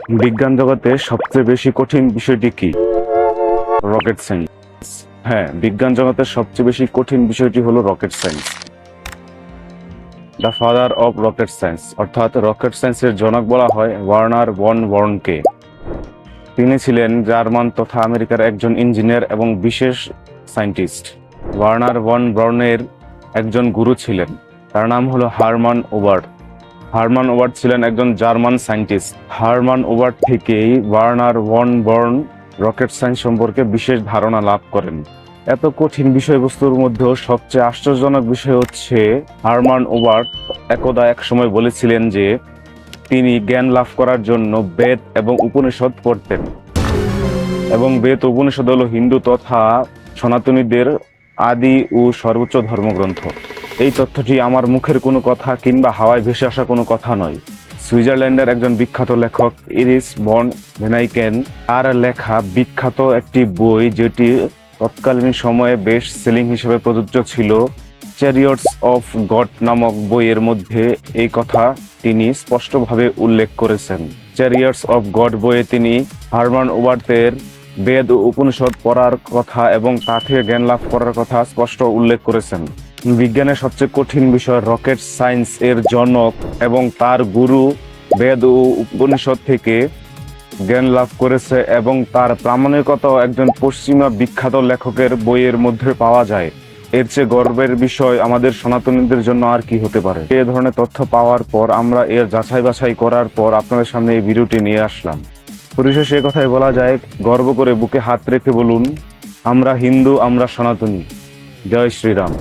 বিজ্ঞান জগতে সবচেয়ে বেশি কঠিন বিষয়টি কি? Rocket science. হ্যাঁ, বিজ্ঞান জগতের সবচেয়ে বেশি কঠিন বিষয়টি হলো rocket science. The father of rocket science, অর্থাৎ রকেট সায়েন্সের জনক বলা হয় ওয়ার্নার ভন বর্নকে। তিনি ছিলেন জার্মান তথা আমেরিকার একজন ইঞ্জিনিয়ার এবং বিশেষ সায়েন্টিস্ট। ওয়ার্নার ভন বর্নের একজন গুরু ছিলেন, তার নাম হলো হারমান ওবার্ট। হারমান ওবার্ট ছিলেন একজন জার্মান সায়েন্টিস্ট। হারমান ওবার্ট থেকেই Wernher von Braun rocket science সম্পর্কে বিশেষ ধারণা লাভ করেন। এত কঠিন বিষয়বস্তুর মধ্যেও সবচেয়ে আশ্চর্যজনক বিষয় হচ্ছে হারমান ওবার্ট একদা এক সময় বলেছিলেন যে তিনি জ্ঞান লাভ করার জন্য বেদ এবং উপনিষদ পড়তেন, এবং বেদ উপনিষদ হল হিন্দু তথা সনাতনীদের আদি ও সর্বোচ্চ ধর্মগ্রন্থ। এই তথ্যটি আমার মুখের কোনো কথা কিংবা হাওয়ায় ভেসে আসা কোনো কথা নয়। সুইজারল্যান্ডের একজন বিখ্যাত লেখক ইরিস ভন ভেনাইকেন তার লেখা বিখ্যাত একটি বই, যেটি তৎকালীন সময়ে বেস্ট সেলিং হিসেবে প্রযোজ্য ছিল, চ্যারিয়টস অফ গড নামক বইয়ের মধ্যে এই কথা তিনি স্পষ্টভাবে উল্লেখ করেছেন। চ্যারিয়টস অফ গড বইয়ে তিনি হারমান ওবার্টের বেদ ও উপনিষদ পড়ার কথা এবং তা থেকে জ্ঞান লাভ করার কথা স্পষ্ট উল্লেখ করেছেন। বিজ্ঞানের সবচেয়ে কঠিন বিষয় রকেট সায়েন্স এর জনক এবং তার গুরু বেদ ও উপনিষদ থেকে জ্ঞান লাভ করেছে এবং তার প্রামাণিকতাও একজন পশ্চিমা বিখ্যাত লেখকের বইয়ের মধ্যে পাওয়া যায়। এর চেয়ে গর্বের বিষয় আমাদের সনাতনীদের জন্য আর কি হতে পারে? এ ধরনের তথ্য পাওয়ার পর আমরা এর যাচাই বাছাই করার পর আপনাদের সামনে এই ভিডিওটি নিয়ে আসলাম। পরিশেষে এ কথাই বলা যায়, গর্ব করে বুকে হাত রেখে বলুন, আমরা হিন্দু, আমরা সনাতনী। জয় শ্রীরাম।